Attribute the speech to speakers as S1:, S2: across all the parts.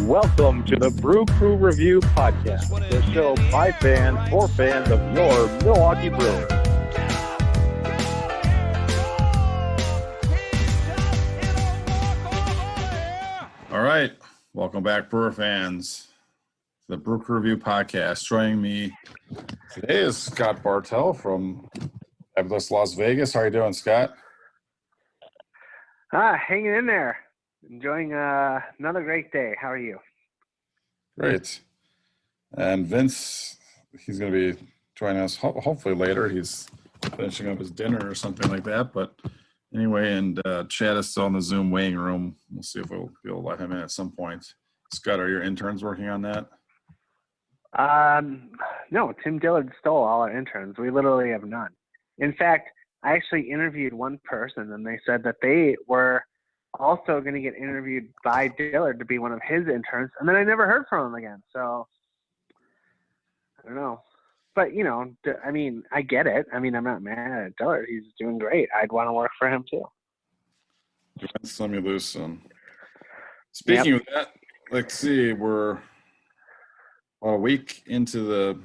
S1: Welcome to the Brew Crew Review Podcast, the show by fans for fans of your Milwaukee Brewers.
S2: All right, welcome back, Brewer fans, to the Brew Crew Review Podcast. Joining me today is Scott Bartell from fabulous Las Vegas. How are you doing, Scott?
S3: Hanging in there. Enjoying another great day. How are you?
S2: Great. And Vince, he's going to be joining us hopefully later. He's finishing up his dinner or something like that. But anyway, and Chad is still in the Zoom waiting room. We'll see if we'll be able to let him in at some point. Scott, are your interns working on that?
S3: No, Tim Dillard stole all our interns. We literally have none. In fact, I actually interviewed one person, and they said that they were also going to get interviewed by Dillard to be one of his interns, and then I never heard from him again. So I don't know, but I mean, I get it. I mean, I'm not mad at Dillard. He's doing great. I'd want to work for him too.
S2: Let me lose some. Speaking of that, let's see. We're a week into the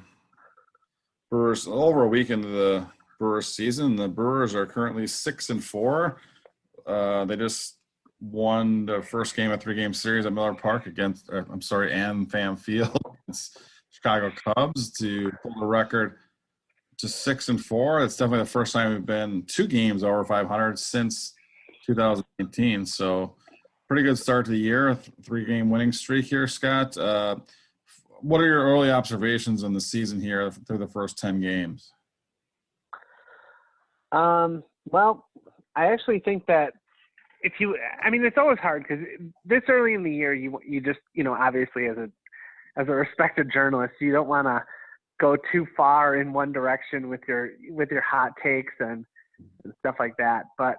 S2: Brewers, over a week into the Brewers season. The Brewers are currently 6-4. They just won the first game of 3-game series at Miller Park against, Pham Field against Chicago Cubs to pull the record to 6-4. It's definitely the first time we've been 2 games over 500 since 2018. So pretty good start to the year, a 3-game winning streak here, Scott. What are your early observations on the season here through the first 10 games?
S3: Well, I actually think that it's always hard because this early in the year, you just, obviously as a respected journalist, you don't want to go too far in one direction with your hot takes and stuff like that. But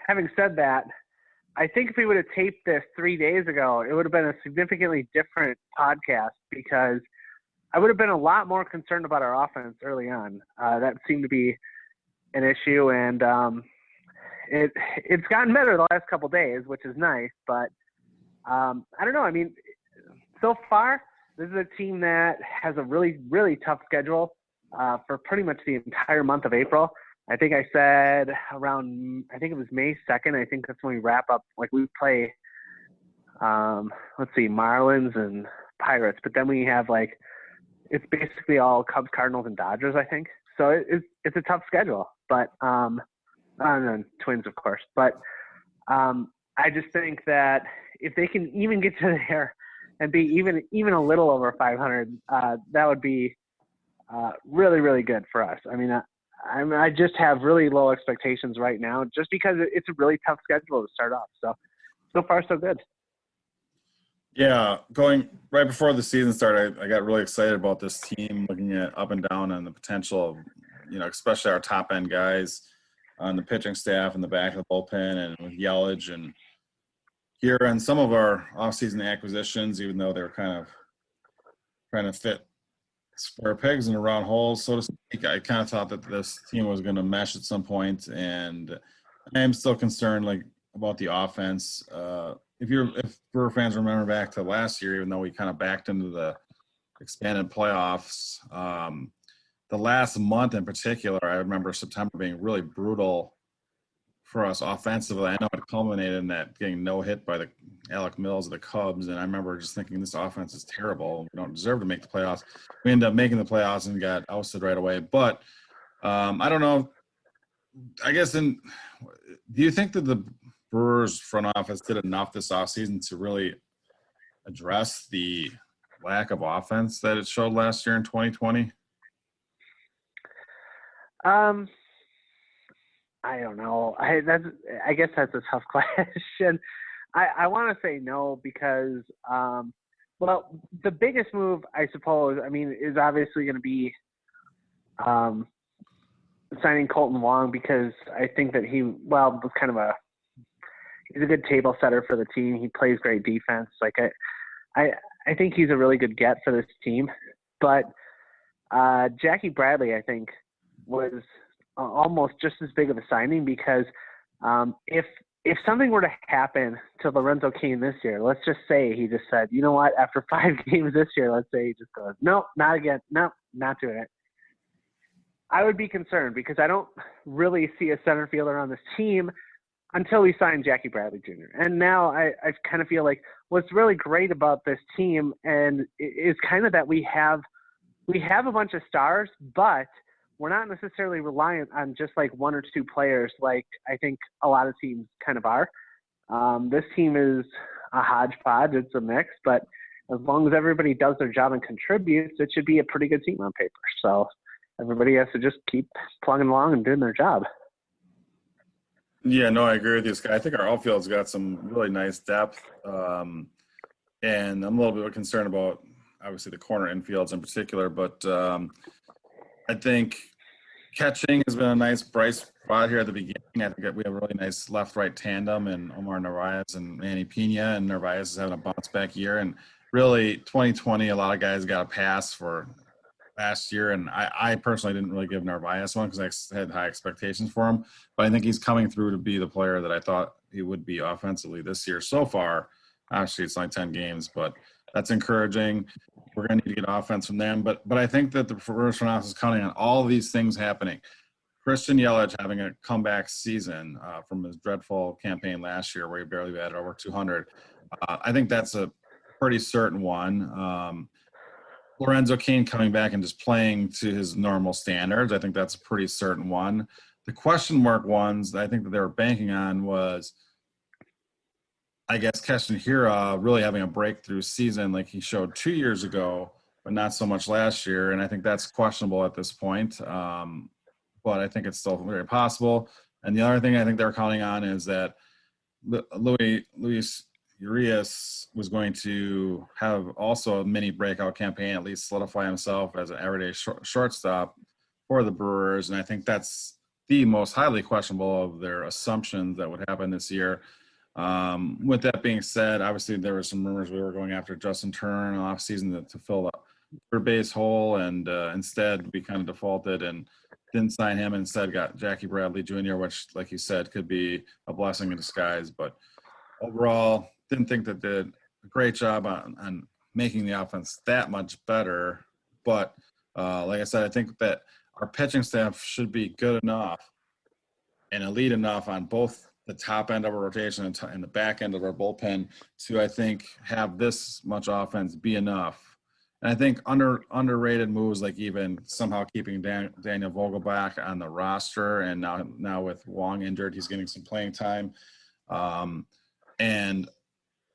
S3: having said that, I think if we would have taped this 3 days ago, it would have been a significantly different podcast because I would have been a lot more concerned about our offense early on. That seemed to be an issue, and it's gotten better the last couple of days, which is nice. But I don't know. I mean, so far, this is a team that has a really, really tough schedule for pretty much the entire month of April. I think I said it was May 2nd. I think that's when we wrap up. Like we play, Marlins and Pirates, but then we have it's basically all Cubs, Cardinals, and Dodgers, I think. So it's a tough schedule, but and then Twins, of course. But I just think that if they can even get to there and be even a little over 500, that would be really, really good for us. I mean, I just have really low expectations right now just because it's a really tough schedule to start off. So far, so good.
S2: Yeah, going right before the season started, I got really excited about this team, looking at up and down and the potential of, especially our top end guys on the pitching staff and the back of the bullpen and with Yelich and here and some of our offseason acquisitions, even though they're kind of trying to fit square pegs in round holes, so to speak. I kind of thought that this team was going to mesh at some point, and I am still concerned about the offense. If Brewer fans remember back to last year, even though we kind of backed into the expanded playoffs, the last month in particular, I remember September being really brutal for us offensively. I know it culminated in that getting no hit by the Alec Mills of the Cubs, and I remember just thinking this offense is terrible. We don't deserve to make the playoffs. We ended up making the playoffs and got ousted right away. But I don't know. I guess do you think that the Brewers front office did enough this offseason to really address the lack of offense that it showed last year in 2020?
S3: I don't know. I guess that's a tough question. I want to say no because, the biggest move, I suppose, is obviously going to be signing Colton Wong because I think that he's a good table setter for the team. He plays great defense. I think he's a really good get for this team. But Jackie Bradley, I think, was almost just as big of a signing because if if something were to happen to Lorenzo Cain this year, let's just say he just said, you know what, after 5 games this year, let's say he just goes, nope, not again. Nope, not doing it. I would be concerned because I don't really see a center fielder on this team until we sign Jackie Bradley Jr. And now I kind of feel like what's really great about this team and is kind of that we have a bunch of stars, but we're not necessarily reliant on just like 1 or 2 players like I think a lot of teams kind of are. This team is a hodgepodge. It's a mix, but as long as everybody does their job and contributes, it should be a pretty good team on paper. So everybody has to just keep plugging along and doing their job.
S2: Yeah, no, I agree with you, Scott. I think our outfield's got some really nice depth, and I'm a little bit concerned about obviously the corner infields in particular, but I think catching has been a nice bright spot here at the beginning. I think we have a really nice left-right tandem in Omar Narvaez and Manny Pena, and Narvaez is having a bounce-back year. And really, 2020, a lot of guys got a pass for last year, and I personally didn't really give Narvaez one because I had high expectations for him. But I think he's coming through to be the player that I thought he would be offensively this year so far. Actually, it's only 10 games, but that's encouraging. We're going to need to get offense from them. But I think that the Brewers front office is counting on all of these things happening. Christian Yelich having a comeback season from his dreadful campaign last year where he barely batted over 200. I think that's a pretty certain one. Lorenzo Cain coming back and just playing to his normal standards. I think that's a pretty certain one. The question mark ones that I think that they were banking on was, I guess, Keston Hiura really having a breakthrough season like he showed 2 years ago, but not so much last year. And I think that's questionable at this point. But I think it's still very possible. And the other thing I think they're counting on is that Luis Urias was going to have also a mini breakout campaign, at least solidify himself as an everyday shortstop for the Brewers. And I think that's the most highly questionable of their assumptions that would happen this year. With that being said, obviously there were some rumors we were going after Justin Turner off season to fill the third base hole. And instead we kind of defaulted and didn't sign him. Instead got Jackie Bradley Jr., which, like you said, could be a blessing in disguise. But overall, didn't think that did a great job on making the offense that much better. But like I said, I think that our pitching staff should be good enough and elite enough on both the top end of our rotation and the back end of our bullpen to, I think, have this much offense be enough. And I think underrated moves like even somehow keeping Daniel Vogelbach on the roster, and now with Wong injured, he's getting some playing time. And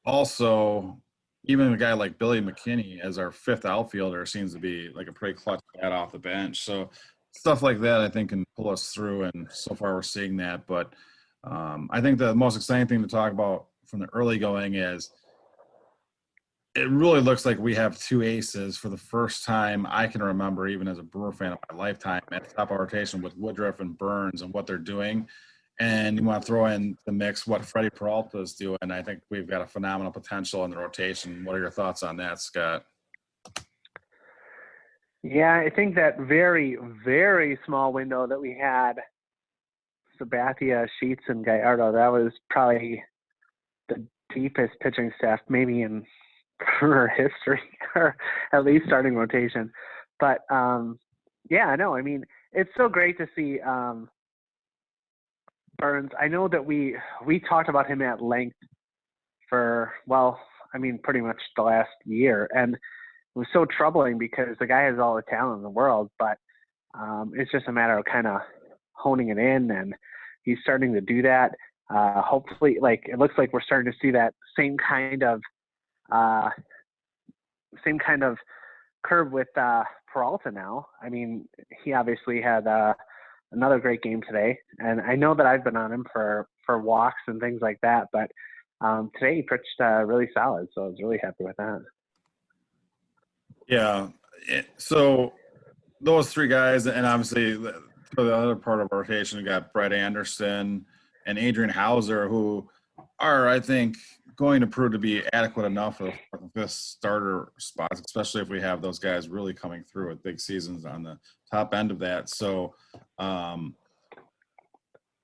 S2: also, even a guy like Billy McKinney as our 5th outfielder seems to be like a pretty clutch bat off the bench. So stuff like that I think can pull us through, and so far we're seeing that. But I think the most exciting thing to talk about from the early going is it really looks like we have 2 aces for the first time I can remember, even as a Brewer fan of my lifetime, at the top of our rotation with Woodruff and Burns and what they're doing. And you want to throw in the mix what Freddie Peralta is doing. And I think we've got a phenomenal potential in the rotation. What are your thoughts on that, Scott?
S3: Yeah, I think that very, very small window that we had, Sabathia, Sheets, and Gallardo, that was probably the deepest pitching staff maybe in career history, or at least starting rotation. But, yeah, I know. I mean, it's so great to see Burns. I know that we talked about him at length for, pretty much the last year. And it was so troubling because the guy has all the talent in the world, but it's just a matter of kind of honing it in, and he's starting to do that. Hopefully, it looks like we're starting to see that same kind of curve with Peralta now. I mean, he obviously had another great game today, and I know that I've been on him for walks and things like that, but today he pitched really solid, so I was really happy with that.
S2: Yeah. So those 3 guys, and obviously for the other part of our rotation, we got Brett Anderson and Adrian Hauser, who are, I think, going to prove to be adequate enough for the 5th starter spots, especially if we have those guys really coming through with big seasons on the top end of that. So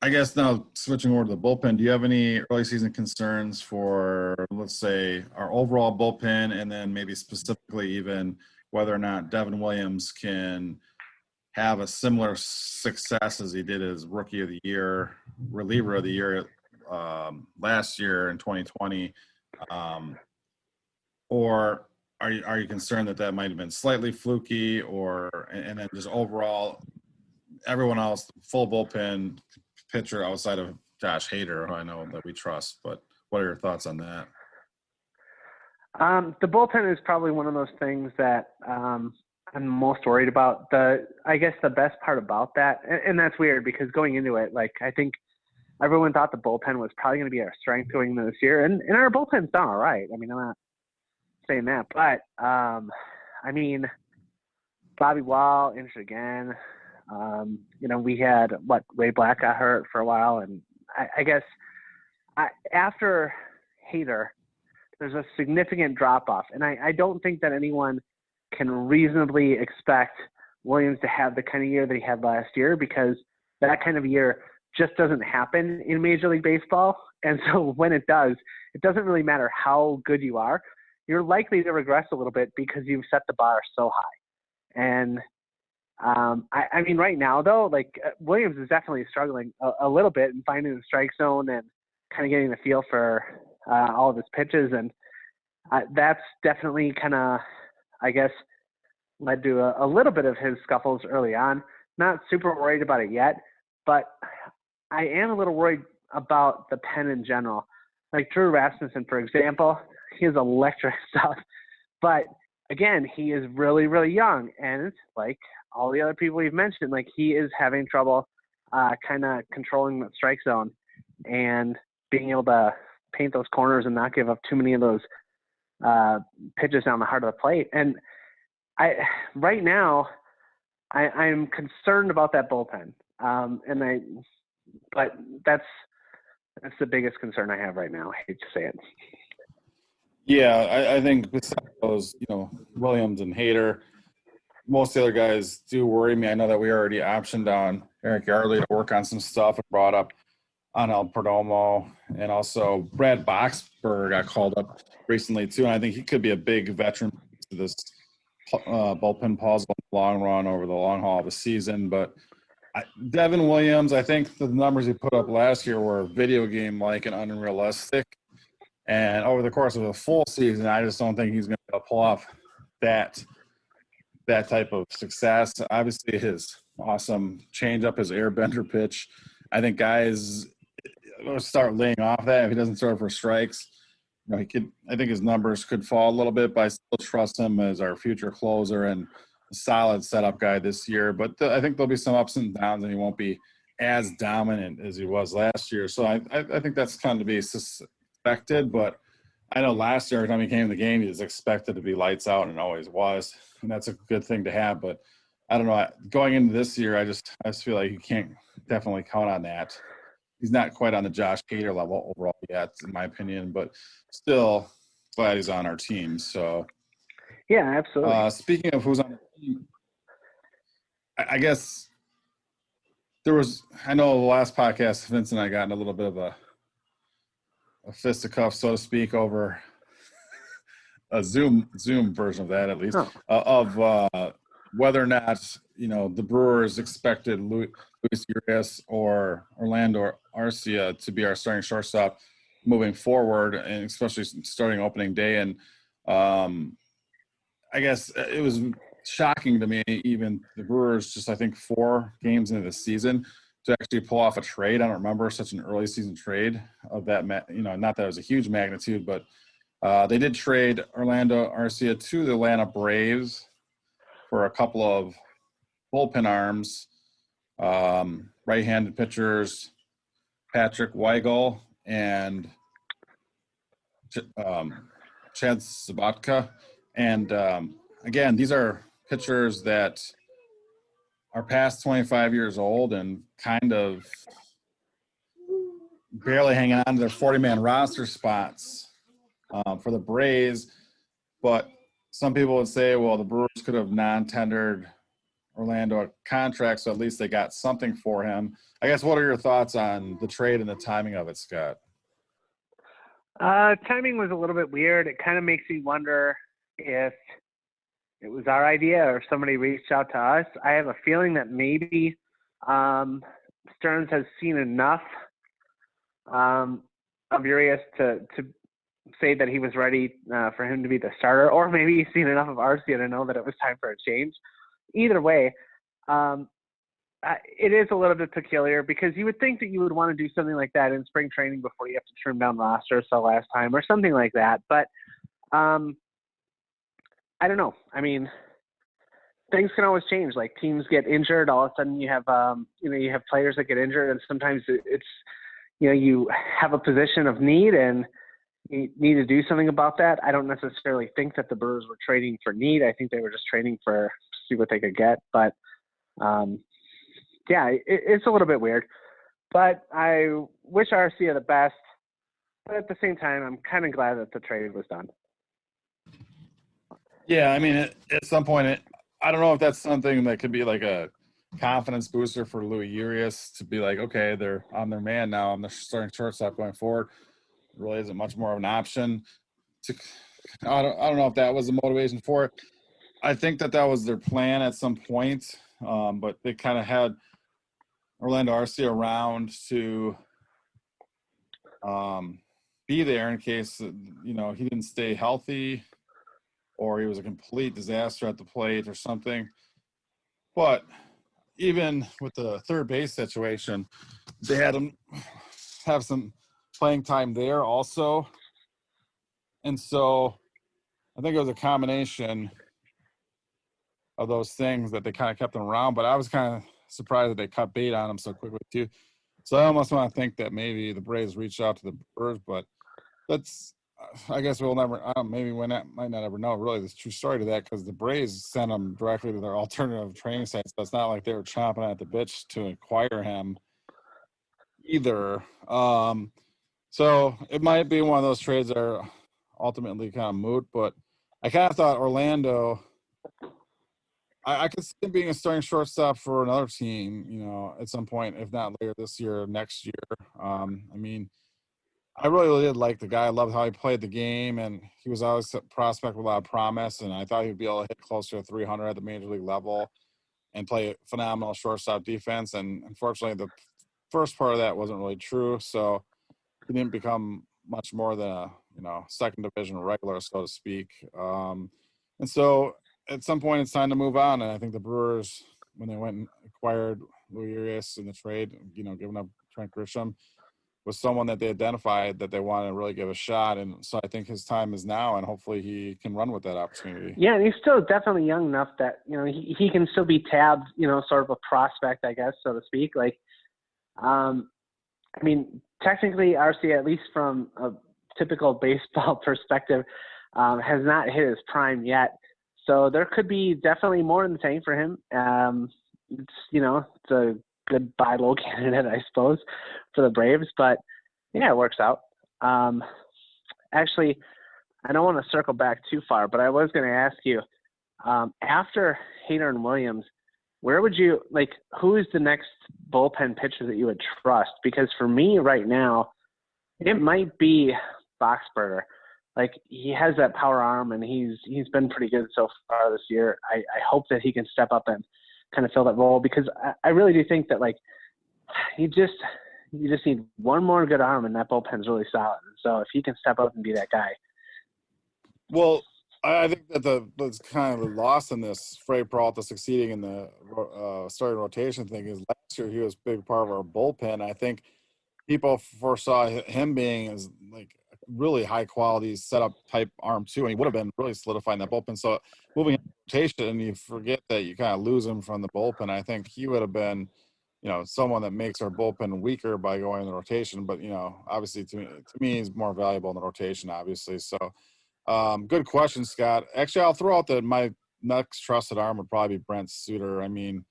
S2: I guess now switching over to the bullpen, do you have any early season concerns for, let's say, our overall bullpen, and then maybe specifically even whether or not Devin Williams can have a similar success as he did as rookie of the year, reliever of the year last year in 2020, or are you concerned that might have been slightly fluky, and then just overall everyone else, full bullpen pitcher outside of Josh Hader, who I know that we trust, but what are your thoughts on that?
S3: The bullpen is probably one of those things that I'm most worried about. I guess the best part about that, and that's weird because going into it, like I think everyone thought the bullpen was probably going to be our strength going into this year, and our bullpen's done all right. I mean, I'm not saying that, but I mean, Bobby Wall injured again. We had Ray Black got hurt for a while, and I guess after Hader, there's a significant drop off, and I don't think that anyone can reasonably expect Williams to have the kind of year that he had last year, because that kind of year just doesn't happen in Major League Baseball. And so when it does, it doesn't really matter how good you are. You're likely to regress a little bit because you've set the bar so high. And I mean, right now though, Williams is definitely struggling a little bit in finding the strike zone and kind of getting the feel for all of his pitches. And that's definitely kind of, I guess, led to a little bit of his scuffles early on. Not super worried about it yet, but I am a little worried about the pen in general. Like Drew Rasmussen, for example, he has electric stuff, but again, he is really, really young, and like all the other people we've mentioned, like he is having trouble kind of controlling the strike zone and being able to paint those corners and not give up too many of those pitches down the heart of the plate. And right now, I'm concerned about that bullpen, but that's the biggest concern I have right now. I hate to say it.
S2: Yeah, I think besides those, Williams and Hader, most of the other guys do worry me. I know that we already optioned on Eric Yardley to work on some stuff and brought up Anel Perdomo, and also Brad Boxberger got called up recently too. And I think he could be a big veteran to this bullpen puzzle in the long run over the long haul of the season. But Devin Williams, I think the numbers he put up last year were video game-like and unrealistic. And over the course of a full season, I just don't think he's going to be able to pull off that type of success. Obviously, his awesome changeup, his airbender pitch, I think guys will start laying off that if he doesn't throw for strikes. I think his numbers could fall a little bit, but I still trust him as our future closer and a solid setup guy this year. But I think there'll be some ups and downs, and he won't be as dominant as he was last year. So I think that's kind of to be expected. But I know last year, every time he came to the game, he was expected to be lights out, and always was. And that's a good thing to have. But I don't know. Going into this year, I just feel like you can't definitely count on that. He's not quite on the Josh Hader level overall yet, in my opinion, but still glad he's on our team. So,
S3: yeah, absolutely.
S2: Speaking of who's on the team, I guess I know the last podcast, Vince and I got in a little bit of a fisticuff, so to speak, over a Zoom version of that, at least, of whether or not, the Brewers expected Luis Urias or Orlando Arcia to be our starting shortstop moving forward, and especially starting opening day. And I guess it was shocking to me, even the Brewers, just I think 4 games into the season, to actually pull off a trade. I don't remember such an early season trade of that, not that it was a huge magnitude, but they did trade Orlando Arcia to the Atlanta Braves for a couple of bullpen arms, right-handed pitchers, Patrick Weigel and Chad Sabatka. And again, these are pitchers that are past 25 years old and kind of barely hanging on to their 40-man roster spots for the Braves. But some people would say, well, the Brewers could have non-tendered Orlando a contract, so at least they got something for him. I guess what are your thoughts on the trade and the timing of it, Scott?
S3: Timing was a little bit weird. It kind of makes me wonder if it was our idea or somebody reached out to us. I have a feeling that maybe Stearns has seen enough of Urias to say that he was ready for him to be the starter, or maybe he's seen enough of Arcia to know that it was time for a change. Either way, it is a little bit peculiar because you would think that you would want to do something like that in spring training before you have to trim down roster so last time or something like that. But I don't know. I mean, things can always change. Like teams get injured, all of a sudden you have you have players that get injured, and sometimes it's you have a position of need and you need to do something about that. I don't necessarily think that the Brewers were trading for need. I think they were just trading to see what they could get. But it's a little bit weird. But I wish Arcia the best. But at the same time, I'm kind of glad that the trade was done.
S2: Yeah, I mean, at some point, I don't know if that's something that could be like a confidence booster for Louis Urias to be like, okay, they're on their man now. I'm the starting shortstop going forward. It really isn't much more of an option. I don't know if that was the motivation for it. I think that was their plan at some point, but they kind of had Orlando Arcia around to be there in case he didn't stay healthy or he was a complete disaster at the plate or something. But even with the third base situation, they had him have some playing time there also. And so I think it was a combination of those things that they kind of kept him around. But I was kind of surprised that they cut bait on him so quickly too. So I almost want to think that maybe the Braves reached out to the Brewers, but I guess we'll never. Maybe we might not ever know really the true story to that because the Braves sent him directly to their alternative training site. So it's not like they were chomping at the bitch to acquire him either. So it might be one of those trades that are ultimately kind of moot. But I kind of thought Orlando. I could see him being a starting shortstop for another team, at some point, if not later this year or next year. I really did like the guy. I loved how he played the game, and he was always a prospect with a lot of promise, and I thought he'd be able to hit closer to 300 at the major league level and play phenomenal shortstop defense. And unfortunately, the first part of that wasn't really true, so he didn't become much more than a second division regular, so to speak. And so at some point it's time to move on, and I think the Brewers, when they went and acquired Louis Urias in the trade, giving up Trent Grisham, was someone that they identified that they wanted to really give a shot. And so I think his time is now, and hopefully he can run with that opportunity.
S3: Yeah, and he's still definitely young enough that, he can still be tabbed, sort of a prospect, I guess, so to speak. Like, technically Arcia, at least from a typical baseball perspective, has not hit his prime yet. So there could be definitely more in the tank for him. It's a good buy low candidate, I suppose, for the Braves, but yeah, it works out. Actually, I don't want to circle back too far, but I was going to ask you, after Hader and Williams, where would you who is the next bullpen pitcher that you would trust? Because for me right now, it might be Boxberger. He has that power arm, and he's been pretty good so far this year. I hope that he can step up and kind of fill that role, because I really do think that you just need one more good arm, and that bullpen's really solid. And so if he can step up and be that guy.
S2: Well, I think that that's kind of lost in this Freddie Peralta succeeding in the starting rotation thing is last year he was a big part of our bullpen. I think people foresaw him being as really high quality setup type arm too, and he would have been really solidifying that bullpen. So moving into rotation, and you forget that you kind of lose him from the bullpen. I think he would have been, someone that makes our bullpen weaker by going in the rotation. But obviously to me, he's more valuable in the rotation, obviously. So good question, Scott. Actually, I'll throw out that my next trusted arm would probably be Brent Suter. We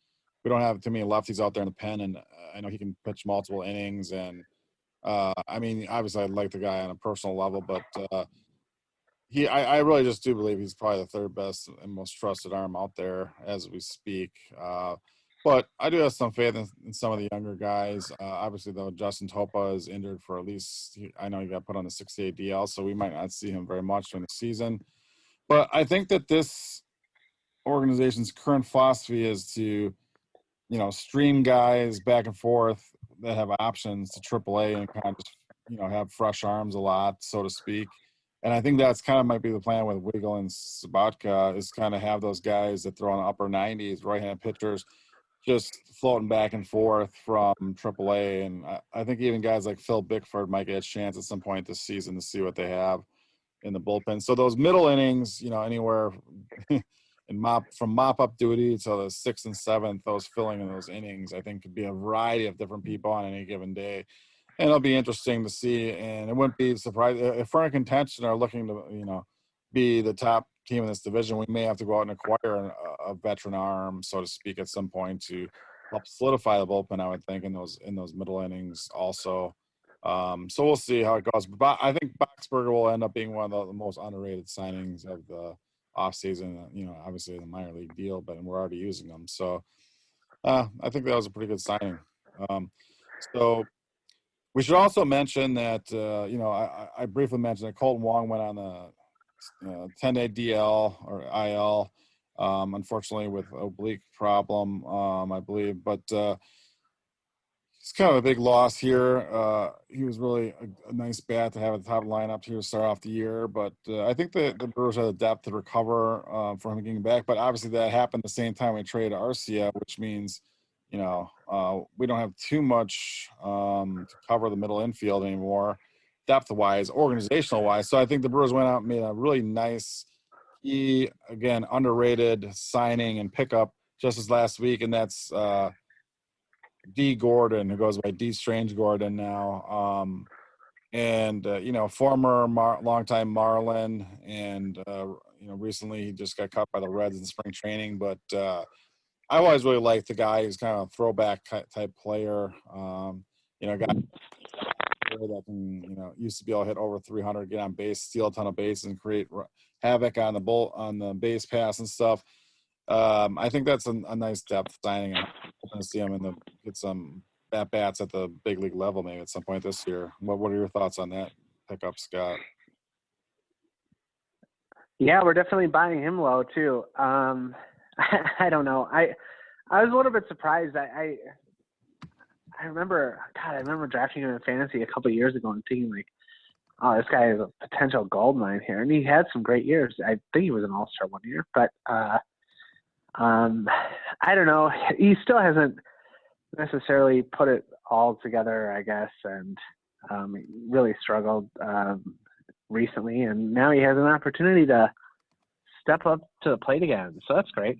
S2: don't have too many lefties out there in the pen, and I know he can pitch multiple innings and. Obviously I like the guy on a personal level, but I really just do believe he's probably the third best and most trusted arm out there as we speak. But I do have some faith in some of the younger guys. Obviously, though, Justin Topa is injured for at least, I know he got put on the 68 DL, so we might not see him very much during the season. But I think that this organization's current philosophy is to, stream guys back and forth that have options to AAA and kind of just, have fresh arms a lot, so to speak. And I think that's kind of might be the plan with Wiggle and Sabatka is kind of have those guys that throw in the upper 90s, right-handed pitchers, just floating back and forth from AAA. And I think even guys like Phil Bickford might get a chance at some point this season to see what they have in the bullpen. So those middle innings, anywhere from mop-up duty to the 6th and 7th, those filling in those innings, I think could be a variety of different people on any given day. And it'll be interesting to see, and it wouldn't be surprising if we're in contention or looking to, be the top team in this division. We may have to go out and acquire a veteran arm, so to speak, at some point to help solidify the bullpen. I would think in those middle innings also. So we'll see how it goes. But I think Boxberger will end up being one of the most underrated signings of the offseason. Obviously the minor league deal, but we're already using them. So I think that was a pretty good signing. So. We should also mention that, I briefly mentioned that Colton Wong went on the 10-day DL or IL, unfortunately with oblique problem, I believe. But it's kind of a big loss here. He was really a nice bat to have at the top lineup here to start off the year. But I think the Brewers had the depth to recover for him getting back. But obviously that happened the same time we traded Arcia, which means – we don't have too much to cover the middle infield anymore, depth-wise, organizational-wise. So I think the Brewers went out and made a really nice, again, underrated signing and pickup just as last week, and that's D. Gordon, who goes by D. Strange Gordon now. Former longtime Marlin, and, recently he just got cut by the Reds in spring training, but I always really liked the guy who's kind of a throwback type player. Guy that can, used to be able to hit over 300, get on base, steal a ton of bases, and create havoc on the base pass and stuff. I think that's a nice depth signing. I'm hoping to see him get some at bats at the big league level maybe at some point this year. What are your thoughts on that pickup, Scott?
S3: Yeah, we're definitely buying him low too. I don't know. I was a little bit surprised. I remember drafting him in fantasy a couple of years ago and thinking like, oh, this guy is a potential gold mine here. And he had some great years. I think he was an all-star one year, but I don't know. He still hasn't necessarily put it all together, I guess, and really struggled recently. And now he has an opportunity to step up to the plate again. So that's great.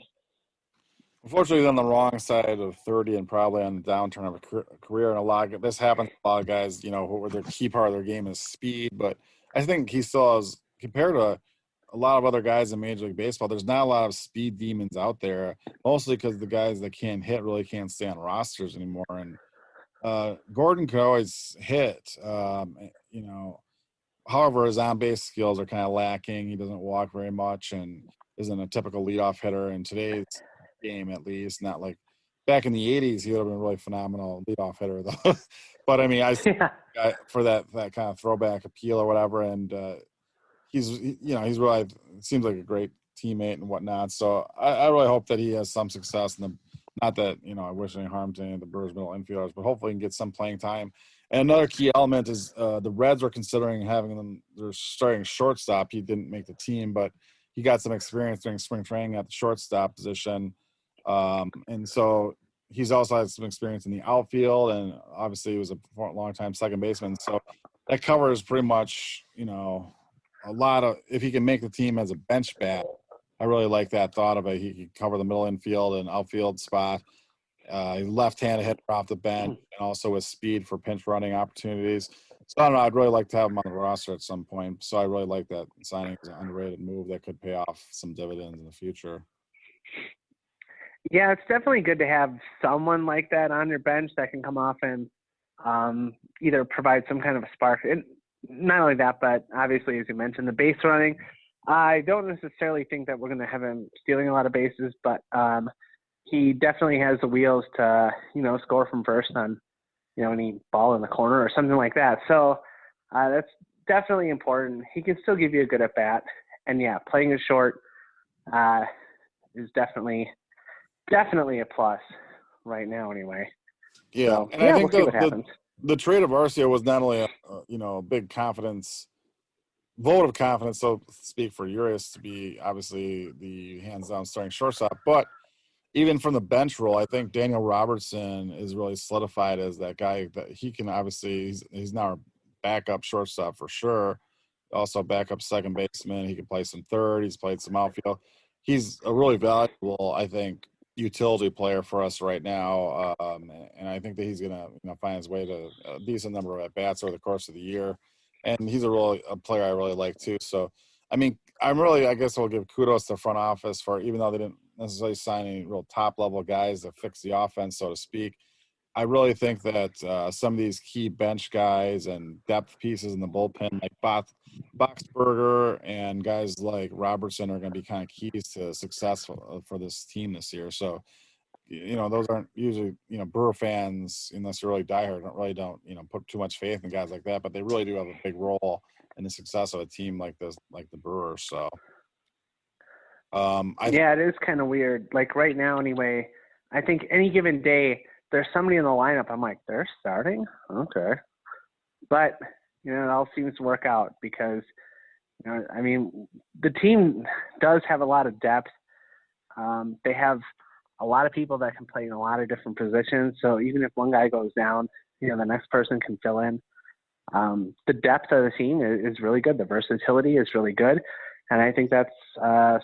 S2: Unfortunately, he's on the wrong side of 30 and probably on the downturn of a career. And this happens to a lot of guys, who their key part of their game is speed. But I think he still has, compared to a lot of other guys in Major League Baseball, there's not a lot of speed demons out there, mostly because the guys that can't hit really can't stay on rosters anymore. And Gordon could always hit, however, his on-base skills are kind of lacking. He doesn't walk very much and isn't a typical leadoff hitter in today's game, at least. Not like back in the 80s, he would have been a really phenomenal leadoff hitter, though. But, I mean, I see for that kind of throwback appeal or whatever, and he's really – seems like a great teammate and whatnot. So I really hope that he has some success. Not that, I wish any harm to any of the Brewers middle infielders, but hopefully he can get some playing time. And another key element is the Reds were considering having them – they're starting shortstop. He didn't make the team, but he got some experience during spring training at the shortstop position. And so he's also had some experience in the outfield, and obviously he was a long-time second baseman. So that covers pretty much, a lot of – if he can make the team as a bench bat, I really like that thought of it. He could cover the middle infield and outfield spot. Left-handed hitter off the bench, and also with speed for pinch running opportunities. So I don't know. I'd really like to have him on the roster at some point. So I really like that signing as an underrated move that could pay off some dividends in the future.
S3: Yeah, it's definitely good to have someone like that on your bench that can come off and either provide some kind of a spark. And not only that, but obviously, as you mentioned, the base running. I don't necessarily think that we're going to have him stealing a lot of bases, but he definitely has the wheels to, score from first on, any ball in the corner or something like that. So that's definitely important. He can still give you a good at bat, and yeah, playing it short is definitely a plus right now, anyway.
S4: Yeah,
S3: so,
S4: and I think
S3: we'll see what happens.
S4: The trade of Arcia was not only a big vote of confidence, so to speak, for Urias to be obviously the hands-down starting shortstop, but even from the bench role, I think Daniel Robertson is really solidified as that guy that he can obviously he's now our backup shortstop for sure. Also backup second baseman. He can play some third. He's played some outfield. He's a really valuable, I think, utility player for us right now, and I think that he's gonna find his way to a decent number of at bats over the course of the year. And he's a player I really like too. So, I mean, I guess I'll give kudos to the front office for, even though they didn't necessarily sign any real top level guys to fix the offense, so to speak. I really think that some of these key bench guys and depth pieces in the bullpen, like Boxberger and guys like Robertson, are going to be kind of keys to success for this team this year. So, those aren't usually, Brewer fans, unless you're really diehard, don't put too much faith in guys like that, but they really do have a big role in the success of a team like this, like the Brewers. So,
S3: it is kind of weird. Like right now, anyway, I think any given day, there's somebody in the lineup. I'm like, they're starting? Okay. But, it all seems to work out because, the team does have a lot of depth. They have a lot of people that can play in a lot of different positions. So even if one guy goes down, the next person can fill in. The depth of the team is really good. The versatility is really good. And I think that's I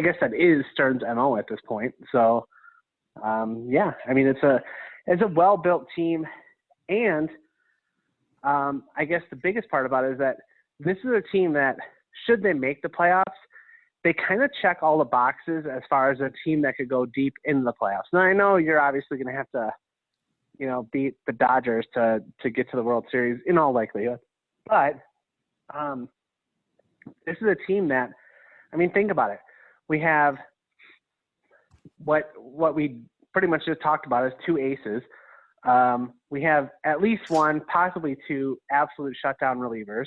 S3: guess that is Stern's MO at this point. So, it's a well-built team. And I guess the biggest part about it is that this is a team that, should they make the playoffs, they kind of check all the boxes as far as a team that could go deep in the playoffs. Now, I know you're obviously going to have to, beat the Dodgers to get to the World Series in all likelihood. But this is a team that, think about it. We have what we pretty much just talked about is two aces. We have at least one, possibly two absolute shutdown relievers.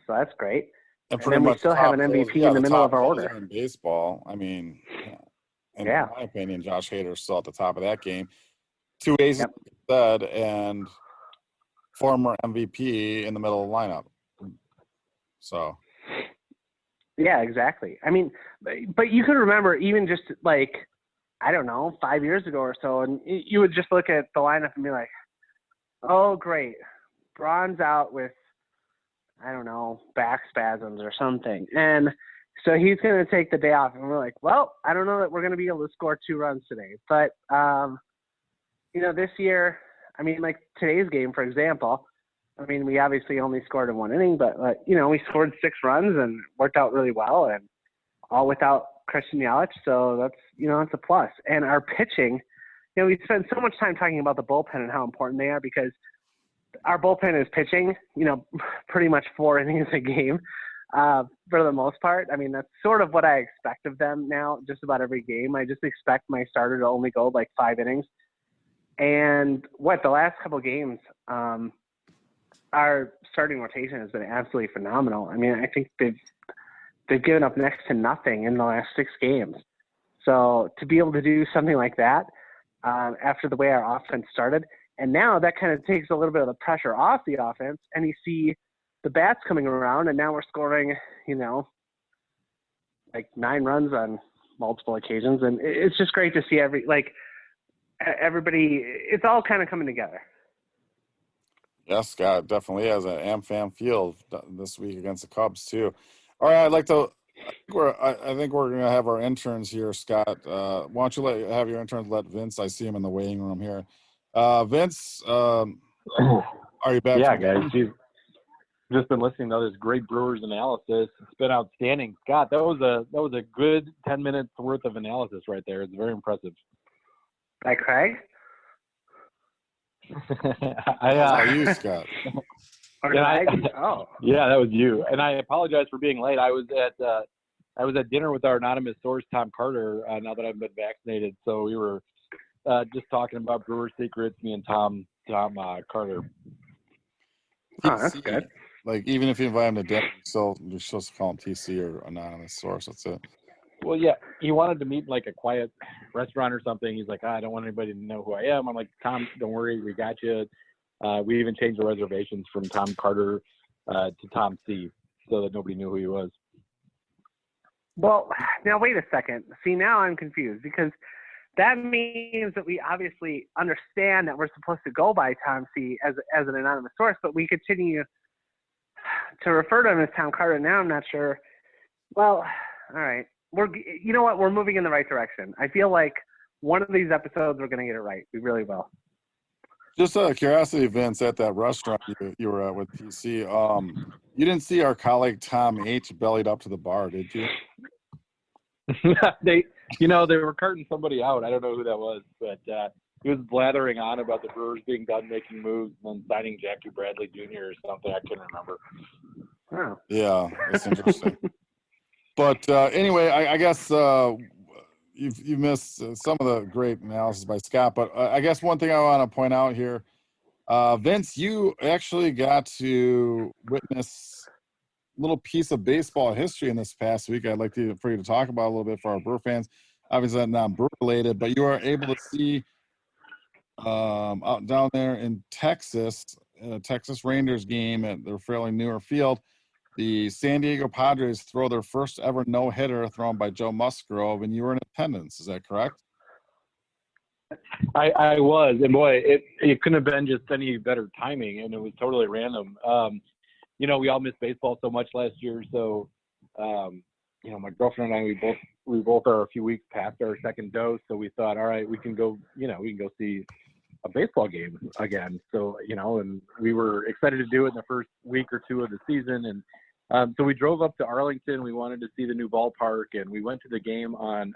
S3: So that's great. And then we still have an MVP in the middle of our order.
S4: In baseball, in my opinion, Josh Hader's still at the top of that game. Two aces instead, and former MVP in the middle of the lineup. So.
S3: Yeah, exactly. But you could remember even just 5 years ago or so, and you would just look at the lineup and be like, oh, great. Braun's out with, back spasms or something. And so he's going to take the day off. And we're like, well, I don't know that we're going to be able to score 2 runs today. But, this year, today's game, for example, we obviously only scored in 1 inning, but, we scored 6 runs and worked out really well, and all without Christian Yelich. So that's, it's a plus. And our pitching, we spend so much time talking about the bullpen and how important they are, because our bullpen is pitching, pretty much 4 innings a game for the most part. That's sort of what I expect of them now, just about every game. I just expect my starter to only go 5 innings. And the last couple games, our starting rotation has been absolutely phenomenal. I think they've given up next to nothing in the last 6 games. So to be able to do something like that after the way our offense started, and now that kind of takes a little bit of the pressure off the offense, and you see the bats coming around, and now we're scoring, 9 runs on multiple occasions, and it's just great to see everybody. It's all kind of coming together.
S4: Yes, Scott, definitely has an AmFam field this week against the Cubs too. All right, I think we're going to have our interns here, Scott. Why don't you have your interns let Vince? I see him in the waiting room here. Vince, are you back?
S1: Yeah, guys. You've just been listening to this great Brewers analysis. It's been outstanding. Scott, that was a good 10 minutes worth of analysis right there. It's very impressive.
S3: By Craig?
S4: How you, Scott?
S1: Yeah, that was you. And I apologize for being late. I was at dinner with our anonymous source, Tom Carter. Now that I've been vaccinated, so we were just talking about Brewer secrets. Me and Tom Carter.
S3: Oh, that's good.
S4: Like, even if you invite him to dinner, you're supposed to call him TC or anonymous source. That's it.
S1: Well, yeah, he wanted to meet in like a quiet restaurant or something. He's like, I don't want anybody to know who I am. I'm like, Tom, don't worry, we got you. We even changed the reservations from Tom Carter to Tom C, so that nobody knew who he was.
S3: Well, now wait a second. See, now I'm confused because that means that we obviously understand that we're supposed to go by Tom C as an anonymous source, but we continue to refer to him as Tom Carter. Now I'm not sure. Well, all right. You know what? We're moving in the right direction. I feel like one of these episodes we're going to get it right. We really will.
S4: Just out of curiosity, Vince, at that restaurant you were at with TC, you didn't see our colleague Tom H bellied up to the bar, did you?
S1: They were carting somebody out. I don't know who that was, but he was blathering on about the Brewers being done making moves and then signing Jackie Bradley Jr. or something. I couldn't remember.
S3: Oh.
S4: Yeah, that's interesting. But anyway, I guess you missed some of the great analysis by Scott. But I guess one thing I want to point out here, Vince, you actually got to witness a little piece of baseball history in this past week. I'd like for you to talk about a little bit for our Brewer fans. Obviously, not Brewer related, but you were able to see out down there in Texas, Texas Rangers game at their fairly newer field. The San Diego Padres throw their first ever no-hitter thrown by Joe Musgrove, and you were in attendance. Is that correct?
S1: I was, and boy, it couldn't have been just any better timing, and it was totally random. We all missed baseball so much last year, so my girlfriend and I, we both are a few weeks past our second dose, so we thought, all right, we can go see a baseball game again. So, and we were excited to do it in the first week or two of the season. And so we drove up to Arlington. We wanted to see the new ballpark, and we went to the game on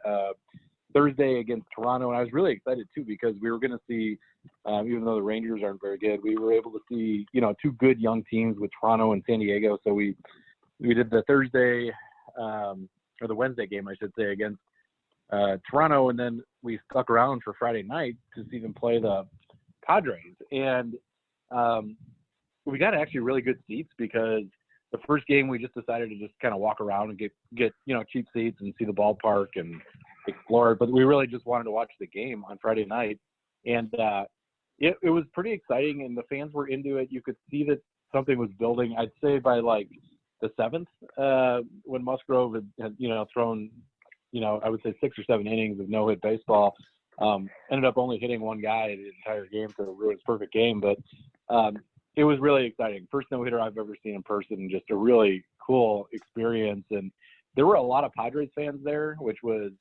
S1: Thursday against Toronto. And I was really excited too, because we were going to see, even though the Rangers aren't very good, we were able to see, two good young teams with Toronto and San Diego. So we did the Thursday, or the Wednesday game, I should say, against Toronto. And then we stuck around for Friday night to see them play the Padres. And we got actually really good seats, because the first game we just decided to just kind of walk around and get cheap seats and see the ballpark and explore it. But we really just wanted to watch the game on Friday night. And it was pretty exciting, and the fans were into it. You could see that something was building. I'd say by like the seventh, when Musgrove had thrown, I would say 6 or 7 innings of no-hit baseball, ended up only hitting one guy the entire game to ruin his perfect game. But it was really exciting. First no-hitter I've ever seen in person, just a really cool experience. And there were a lot of Padres fans there, which was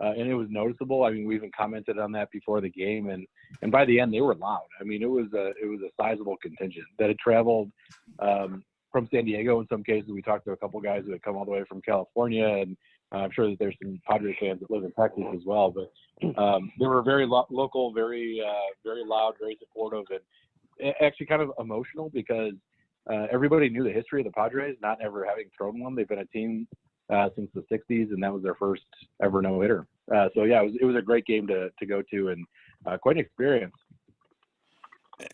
S1: and it was noticeable. I mean, we even commented on that before the game, and by the end they were loud. I mean, it was a sizable contingent that had traveled from San Diego in some cases. We talked to a couple guys who had come all the way from California, and I'm sure that there's some Padres fans that live in Texas as well. But they were very local, very loud, very supportive, and actually kind of emotional, because everybody knew the history of the Padres, not ever having thrown one. They've been a team since the 60s, and that was their first ever no-hitter. So, yeah, it was a great game to go to, and quite an experience.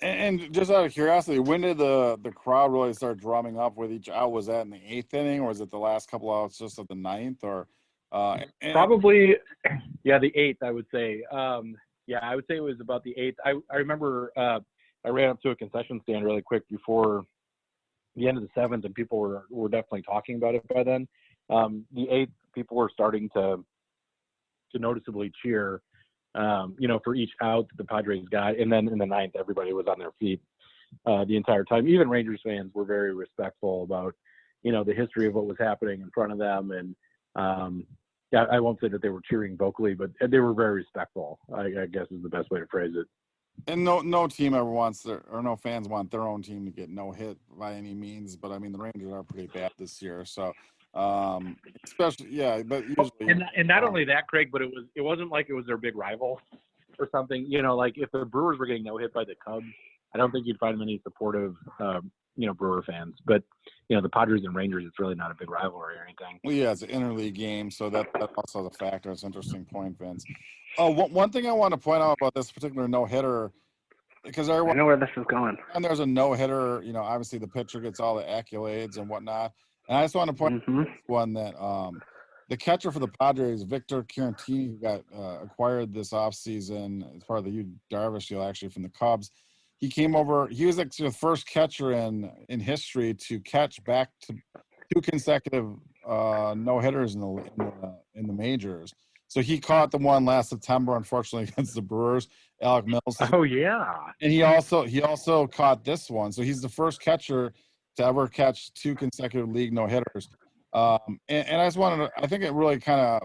S4: And just out of curiosity, when did the crowd really start drumming up with each out? Was that in the 8th inning, or was it the last couple outs just of the 9th? Or
S1: probably, yeah, the 8th, I would say. I would say it was about the 8th. I remember I ran up to a concession stand really quick before the end of the 7th, and people were definitely talking about it by then. The 8th, people were starting to noticeably cheer, for each out that the Padres got. And then in the 9th, everybody was on their feet the entire time. Even Rangers fans were very respectful about, the history of what was happening in front of them. And I won't say that they were cheering vocally, but they were very respectful, I guess is the best way to phrase it.
S4: And no team ever wants no fans want their own team to get no hit by any means. But I mean, the Rangers are pretty bad this year, so especially but usually.
S1: And not only that, Craig, but it wasn't like it was their big rival or something, like if the Brewers were getting no-hit by the Cubs, I don't think you'd find many supportive, Brewer fans. But, the Padres and Rangers, it's really not a big rivalry or anything.
S4: Well, yeah, it's an interleague game, so that also is a factor. It's an interesting point, Vince. One thing I want to point out about this particular no-hitter, because
S3: I know where this is going.
S4: And there's a no-hitter, obviously the pitcher gets all the accolades and whatnot. And I just want to point out one that the catcher for the Padres, Victor Caratini, who got acquired this offseason as part of the Yu Darvish deal, actually, from the Cubs. He came over. He was actually the first catcher in history to catch back to 2 consecutive no-hitters in the majors. So he caught the one last September, unfortunately, against the Brewers, Alec Mills.
S1: Oh yeah.
S4: And he also caught this one. So he's the first catcher to ever catch 2 consecutive league no-hitters. And I just wanted to, I think it really kind of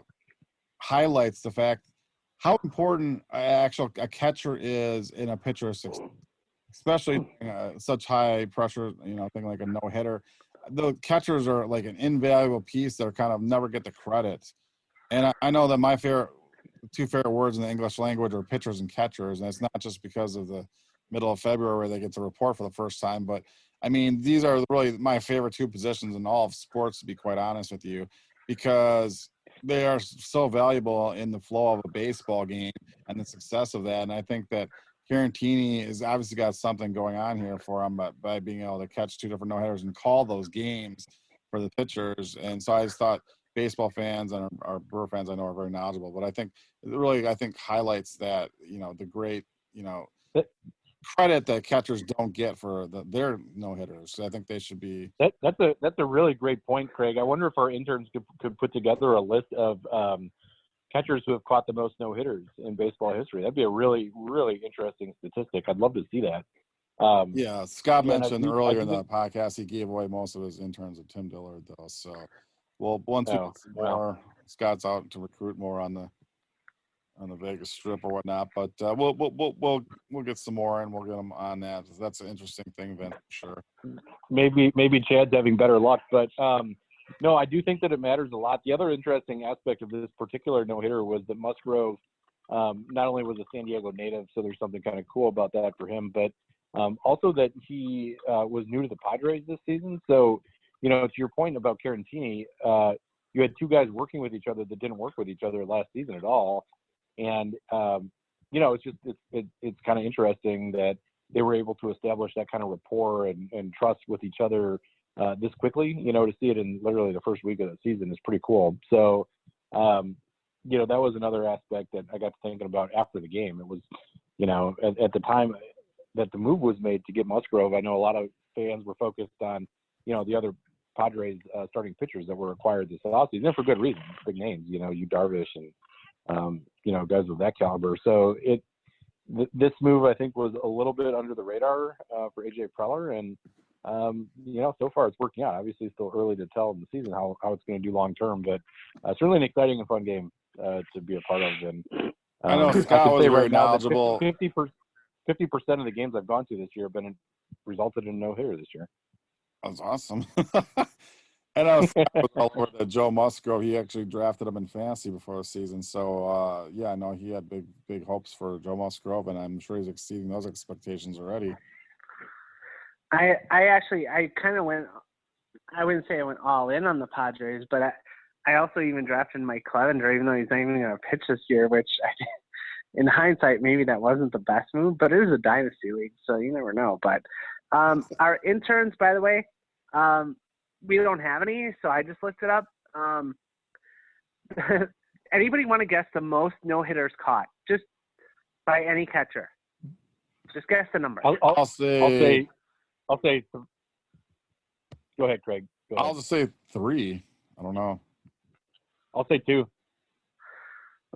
S4: highlights the fact how important a catcher is in a pitcher's success, especially such high pressure, thing like a no-hitter. The catchers are like an invaluable piece that kind of never get the credit. And I know that my 2 favorite words in the English language are pitchers and catchers, and it's not just because of the middle of February where they get to report for the first time, but I mean, these are really my favorite 2 positions in all of sports, to be quite honest with you, because they are so valuable in the flow of a baseball game and the success of that. And I think that Caratini has obviously got something going on here for him by being able to catch 2 different no-hitters and call those games for the pitchers. And so I just thought baseball fans and our Brewer fans I know are very knowledgeable, but I think it really highlights that, the great, credit that catchers don't get for their no-hitters. I think they should be.
S1: That's a really great point, Craig. I wonder if our interns could put together a list of catchers who have caught the most no-hitters in baseball history. That'd be a really, really interesting statistic. I'd love to see that.
S4: Yeah, Scott mentioned earlier in the podcast he gave away most of his interns to Tim Dillard, though. So, once we get some more, Scott's out to recruit more on the Vegas Strip or whatnot, but we'll get some more and we'll get them on that. That's an interesting thing, Vince, for sure.
S1: Maybe Chad's having better luck, but no, I do think that it matters a lot. The other interesting aspect of this particular no-hitter was that Musgrove not only was a San Diego native, so there's something kind of cool about that for him, but also that he was new to the Padres this season. So, to your point about Caratini, you had 2 guys working with each other that didn't work with each other last season at all. And, it's kind of interesting that they were able to establish that kind of rapport and trust with each other this quickly. To see it in literally the first week of the season is pretty cool. So, that was another aspect that I got to thinking about after the game. It was, at the time that the move was made to get Musgrove, I know a lot of fans were focused on, the other Padres starting pitchers that were acquired this offseason, and for good reason. Big names, Yu Darvish and guys with that caliber. So this move, I think, was a little bit under the radar for AJ Preller, and so far it's working out. Obviously, it's still early to tell in the season how it's going to do long term, but certainly an exciting and fun game to be a part of. And
S4: I know Scott was very knowledgeable.
S1: 50% of the games I've gone to this year have resulted in no hitter this year.
S4: That's awesome. And I was all over the Joe Musgrove. He actually drafted him in fantasy before the season. So, I know he had big hopes for Joe Musgrove, and I'm sure he's exceeding those expectations already.
S3: I kind of went – I wouldn't say I went all in on the Padres, but I also even drafted Mike Clevenger, even though he's not even going to pitch this year, which in hindsight, maybe that wasn't the best move, but it is a dynasty league, so you never know. But our interns, by the way, we don't have any, so I just looked it up. Anybody want to guess the most no-hitters caught, just by any catcher? Just guess the number.
S4: I'll say.
S1: Go ahead, Craig. Go ahead.
S4: I'll just say 3. I don't know.
S1: I'll say 2.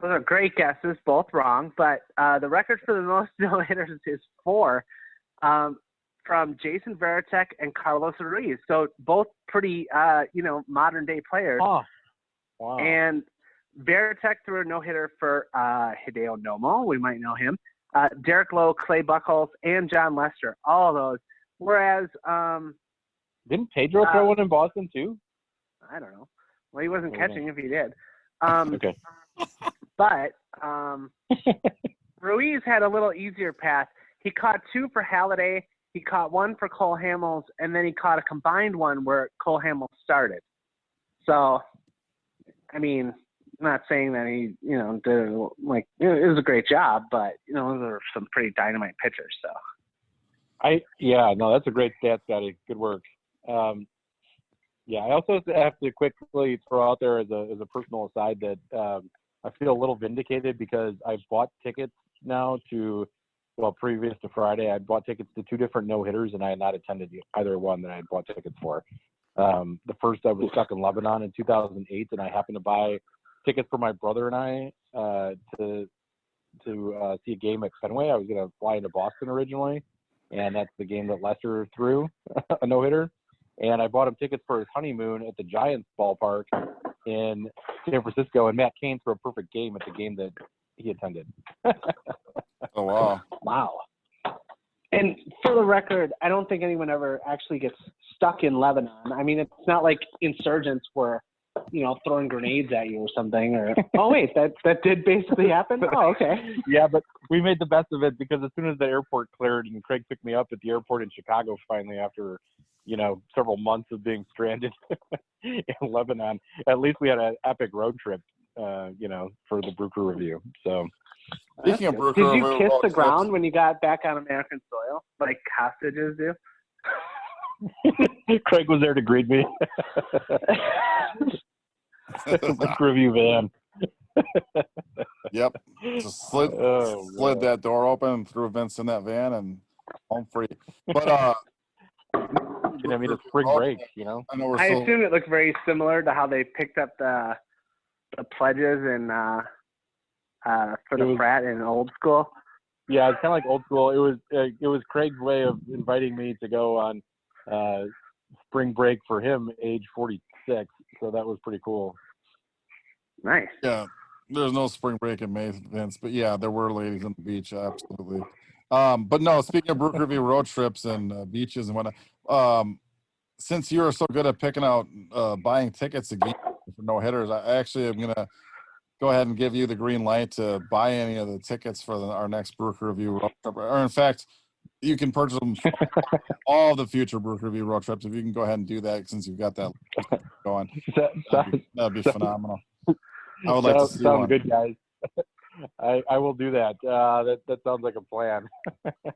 S3: Those are great guesses, both wrong. But the record for the most no-hitters is 4. From Jason Varitek and Carlos Ruiz. So both pretty, modern day players.
S1: Oh, wow.
S3: And Varitek threw a no-hitter for Hideo Nomo. We might know him. Derek Lowe, Clay Buchholz, and John Lester. All of those. Whereas
S1: didn't Pedro throw one in Boston too?
S3: I don't know. Well, he wasn't catching if he did.
S1: Okay.
S3: But Ruiz had a little easier path. He caught 2 for Halladay. He caught 1 for Cole Hamels, and then he caught a combined one where Cole Hamels started. So, I mean, I'm not saying that he, did like it was a great job, but those are some pretty dynamite pitchers. So,
S1: that's a great stat, Scotty. Good work. I also have to quickly throw out there as a personal aside that I feel a little vindicated because I've bought tickets now previous to Friday, I bought tickets to 2 different no-hitters, and I had not attended either one that I had bought tickets for. The first, I was stuck in Lebanon in 2008, and I happened to buy tickets for my brother and I to see a game at Fenway. I was going to fly into Boston originally, and that's the game that Lester threw, a no-hitter. And I bought him tickets for his honeymoon at the Giants ballpark in San Francisco, and Matt Cain threw a perfect game at the game that he attended.
S4: Oh, wow.
S3: Wow. And for the record, I don't think anyone ever actually gets stuck in Lebanon. I mean, it's not like insurgents were, throwing grenades at you or something. Or that did basically happen? Oh, okay.
S1: Yeah, but we made the best of it because as soon as the airport cleared and Craig picked me up at the airport in Chicago finally after, several months of being stranded in Lebanon, at least we had an epic road trip, for the Brew Crew Review. So.
S4: Speaking of Brew Crew,
S3: did you kiss the ground when you got back on American soil, like hostages do?
S1: Craig was there to greet me. Brew Review van.
S4: Yep. Just slid that door open and threw Vince in that van and home free. But
S1: it's spring break,
S3: I assume it looked very similar to how they picked up the pledges and for the frat in old school.
S1: Yeah, it's kind of like old school. It was Craig's way of inviting me to go on spring break for him, age 46. So that was pretty cool.
S3: Nice.
S4: Yeah, there's no spring break in May, Vince, but yeah, there were ladies on the beach, absolutely. But no, speaking of Brew Crew Review road trips and beaches and whatnot, since you're so good at picking out buying tickets again for no hitters, I actually am gonna go ahead and give you the green light to buy any of the tickets for our next Brew Crew Review road trip. Or in fact, you can purchase them for all the future Brew Crew Review road trips. If you can go ahead and do that since you've got that going, that'd be phenomenal. I would like to see
S1: sounds
S4: one.
S1: Good, guys. I will do that. That sounds like a plan.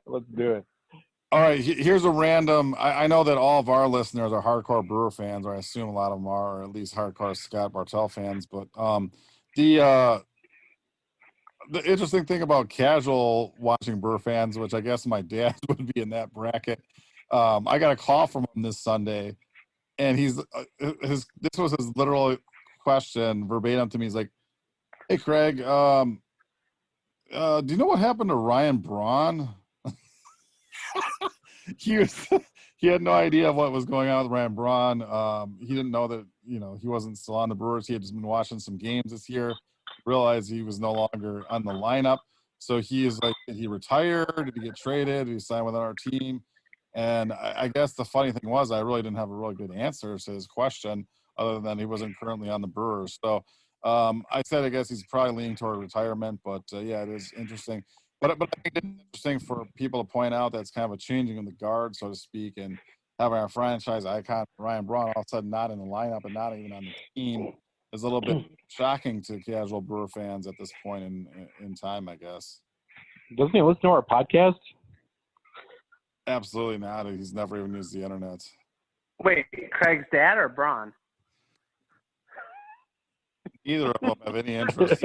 S1: Let's do it.
S4: All right, here's a random. I know that all of our listeners are hardcore Brewer fans, or I assume a lot of them are, or at least hardcore Scott Bartell fans. But the interesting thing about casual watching Brewer fans, which I guess my dad would be in that bracket, I got a call from him this Sunday, and this was his literal question verbatim to me. He's like, "Hey Craig, do you know what happened to Ryan Braun?" He had no idea what was going on with Ryan Braun. He didn't know that he wasn't still on the Brewers. He had just been watching some games this year, realized he was no longer on the lineup. So he is like, did he retire? Did he get traded? Did he sign with our team? And I guess the funny thing was I really didn't have a really good answer to his question other than he wasn't currently on the Brewers. So I said I guess he's probably leaning toward retirement, but yeah, it is interesting. But I think it's interesting for people to point out that's kind of a changing of the guard, so to speak, and having our franchise icon Ryan Braun all of a sudden not in the lineup and not even on the team is a little bit shocking to casual Brewer fans at this point in time, I guess.
S1: Doesn't he listen to our podcast?
S4: Absolutely not. He's never even used the internet.
S3: Wait, Craig's dad or Braun?
S4: Neither of them have any interest.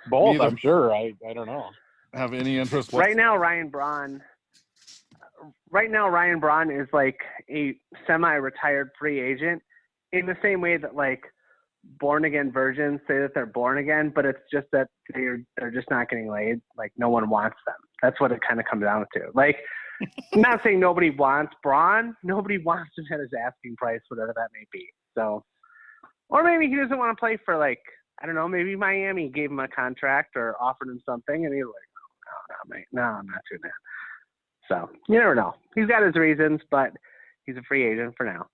S1: Both, I'm sure. I don't know.
S4: Have any interest
S3: right now. Ryan Braun is like a semi-retired free agent in the same way that like born again virgins say that they're born again, but it's just that they're just not getting laid. Like no one wants them. That's what it kind of comes down to. Like I'm not saying nobody wants Braun, nobody wants him at his asking price, whatever that may be. So, or maybe he doesn't want to play for like, I don't know, maybe Miami gave him a contract or offered him something and he's like, no, I'm not doing that. So you never know. He's got his reasons, but he's a free agent for now.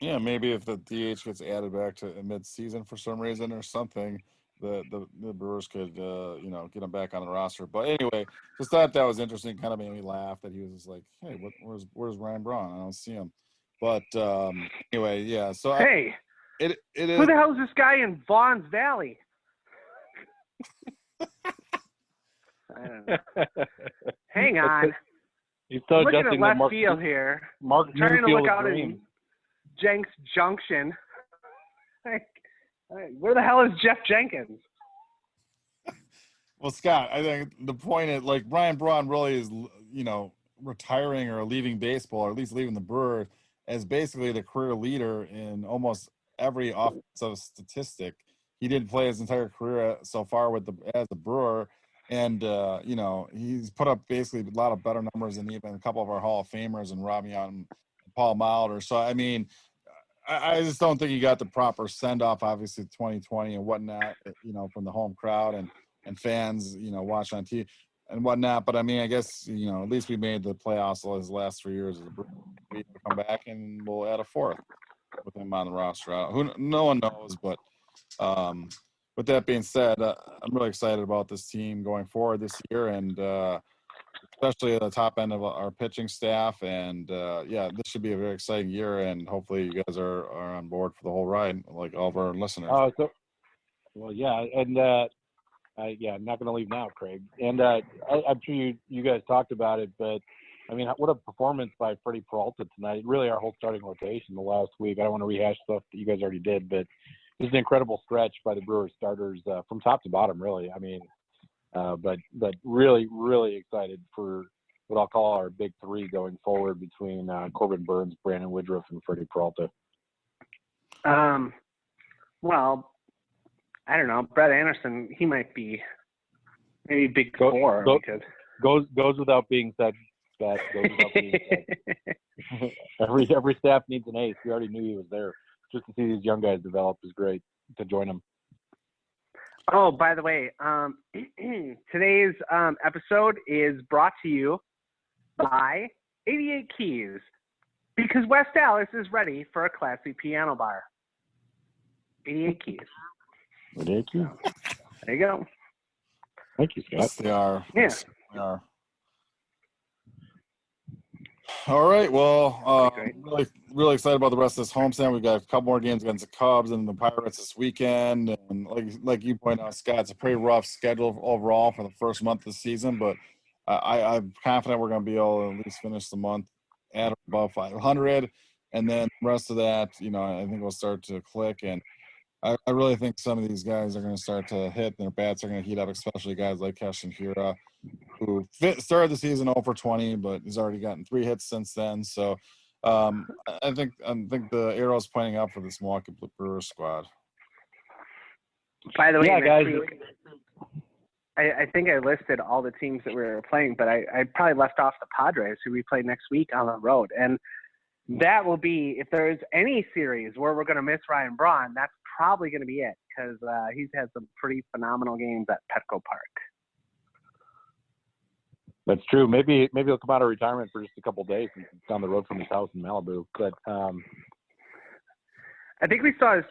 S4: Yeah, maybe if the DH gets added back to mid-season for some reason or something, the Brewers could get him back on the roster. But anyway, just thought that was interesting. Kind of made me laugh that he was just like, "Hey, where's Ryan Braun? I don't see him." But anyway, yeah. So
S3: hey,
S4: it is.
S3: who the hell is this guy in Vaughn's Valley? I don't know. Hang on.
S1: He's still
S3: Looking
S1: adjusting
S3: at
S1: to
S3: left field here.
S1: Mark
S3: Trying to look out
S1: dream.
S3: in Jenks Junction. Where the hell is Jeff Jenkins?
S4: Well, Scott, I think the point is, like, Ryan Braun really is, retiring or leaving baseball, or at least leaving the Brewers, as basically the career leader in almost every offensive statistic. He didn't play his entire career so far as a Brewer, and he's put up basically a lot of better numbers than even a couple of our Hall of Famers and Robbie Yount and Paul Molitor. So I mean, I just don't think he got the proper send off. Obviously, 2020 and whatnot, from the home crowd and fans, watch on TV and whatnot. But I mean, I guess at least we made the playoffs his last 3 years as a Brewer. We come back and we'll add a fourth with him on the roster. No one knows, but. With that being said, I'm really excited about this team going forward this year, and especially at the top end of our pitching staff. And this should be a very exciting year, and hopefully you guys are on board for the whole ride, like all of our listeners.
S1: I'm not going to leave now, Craig. And I'm sure you guys talked about it, but I mean, what a performance by Freddie Peralta tonight. Really, our whole starting rotation the last week. I don't want to rehash stuff that you guys already did, but it was an incredible stretch by the Brewers starters from top to bottom, really. I mean, but really, really excited for what I'll call our big three going forward between Corbin Burns, Brandon Woodruff, and Freddie Peralta.
S3: Well, I don't know. Brett Anderson, he might be maybe big four. Because
S1: goes without being said, Scott. Goes without being said. Every staff needs an ace. We already knew he was there. Just to see these young guys develop is great to join them.
S3: Oh, by the way, today's episode is brought to you by 88 Keys, because West Dallas is ready for a classy piano bar. 88 Keys.
S1: 88 Keys.
S3: There you go.
S1: Thank you, Scott.
S4: Yes, they are.
S3: Yeah.
S4: Yes, they are. All right. Well, really excited about the rest of this homestand. We've got a couple more games against the Cubs and the Pirates this weekend. And like you point out, Scott, it's a pretty rough schedule overall for the first month of the season. But I'm confident we're going to be able to at least finish the month at above 500. And then the rest of that, I think we'll start to click. And I really think some of these guys are going to start to hit, and their bats are going to heat up, especially guys like Keston Hiura, who started the season 0 for 20, but he's already gotten 3 hits since then. So I think the arrow's pointing up for this Milwaukee Brewers squad.
S3: By the way,
S1: guys.
S3: I think I listed all the teams that we were playing, but I probably left off the Padres, who we play next week on the road. And that will be, if there's any series where we're going to miss Ryan Braun, that's probably going to be it, because he's had some pretty phenomenal games at Petco Park.
S1: That's true. Maybe he'll come out of retirement for just a couple of days and down the road from his house in Malibu. But
S3: I think we saw his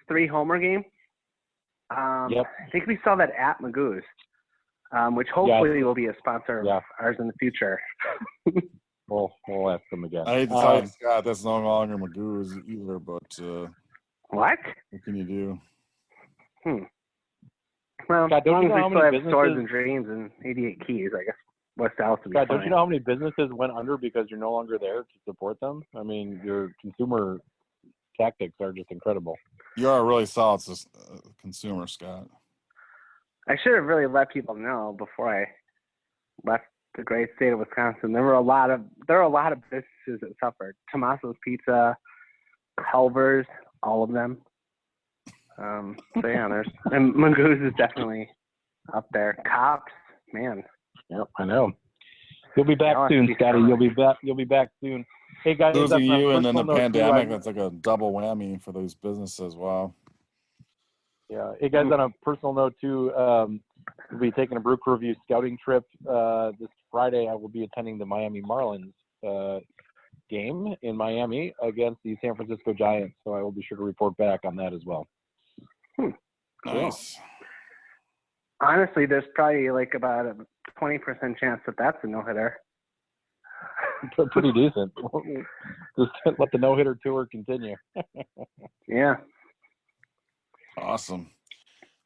S3: 3-homer game.
S1: Yep.
S3: I think we saw that at Magoo's, which hopefully will be a sponsor of ours in the future.
S1: We'll ask him again.
S4: I hate to tell you, Scott, that's no longer Magoo's either, but
S3: what
S4: can you do?
S3: Well,
S1: Scott,
S3: as long as we still have
S1: businesses...
S3: Stores and Dreams and 88 Keys, I guess West Dallas will be
S1: Scott,
S3: fine.
S1: don't you know how many businesses went under because you're no longer there to support them? I mean, your consumer tactics are just incredible.
S4: You are a really solid consumer, Scott.
S3: I should have really let people know before I left the great state of Wisconsin. There were a lot of businesses that suffered. Tommaso's Pizza, Culver's, all of them. So yeah, and Magoo's is definitely up there. Cops, man.
S1: Yep, I know. You'll be back soon, Scotty. You'll be back soon. Hey guys,
S4: losing you and then the pandemic, that's like a double whammy for those businesses. Wow.
S1: Yeah. Hey guys, on a personal note too, we'll be taking a Brew Crew Review scouting trip this Friday. I will be attending the Miami Marlins game in Miami against the San Francisco Giants, so I will be sure to report back on that as well.
S4: Nice.
S3: Honestly, there's probably like about a 20% chance that that's a no-hitter.
S1: Pretty decent. Just let the no-hitter tour continue.
S3: Yeah.
S4: Awesome.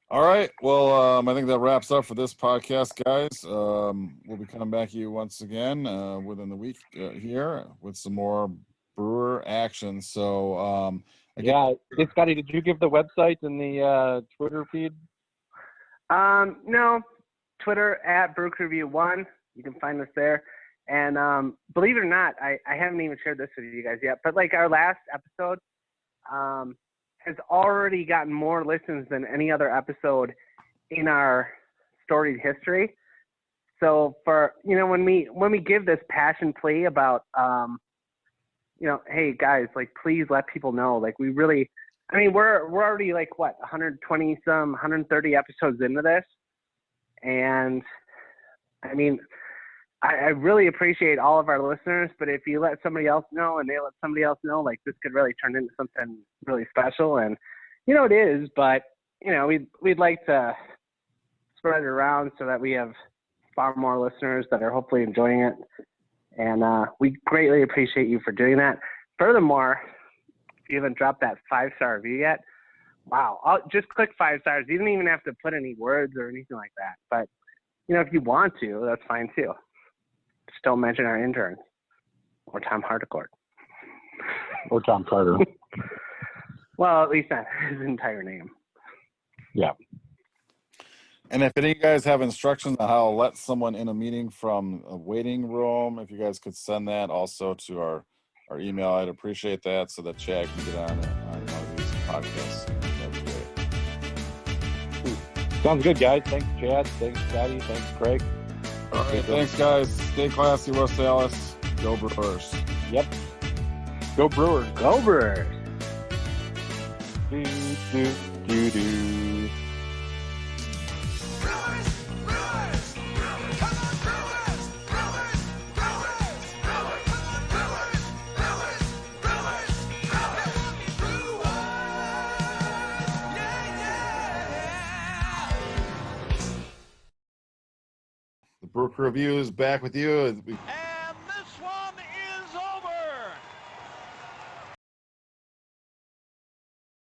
S4: All right. Well, I think that wraps up for this podcast, guys. We'll be coming back to you once again within the week here with some more Brewer action. So,
S1: Hey, Scotty, did you give the website and the Twitter feed?
S3: No. Twitter at Brew Crew Review 1. You can find us there. And believe it or not, I haven't even shared this with you guys yet, but like our last episode has already gotten more listens than any other episode in our storied history. So for, when we give this passion plea about, hey guys, like please let people know, like we really, we're already like 120 some, 130 episodes into this. And I really appreciate all of our listeners, but if you let somebody else know and they let somebody else know, like this could really turn into something really special. And, it is, but, we'd like to spread it around so that we have far more listeners that are hopefully enjoying it. And we greatly appreciate you for doing that. Furthermore, if you haven't dropped that 5-star review yet, wow, just click 5 stars. You don't even have to put any words or anything like that. But, if you want to, that's fine too. Just don't mention our interns or Tom Hardicourt.
S1: Or Tom Carter.
S3: Well, at least not his entire name.
S1: Yeah.
S4: And if any of you guys have instructions on how to let someone in a meeting from a waiting room, if you guys could send that also to our email, I'd appreciate that so that Chad can get on one of these podcasts. That'd be great.
S1: Sounds good, guys. Thanks, Chad. Thanks, Scotty. Thanks, Craig.
S4: All right, thanks, guys. Stay classy, Los Alice. Go Brewers.
S1: Yep. Go Brewers.
S3: Go Brewers.
S1: Do, do, do, do.
S4: The Brew Crew Review is back with you.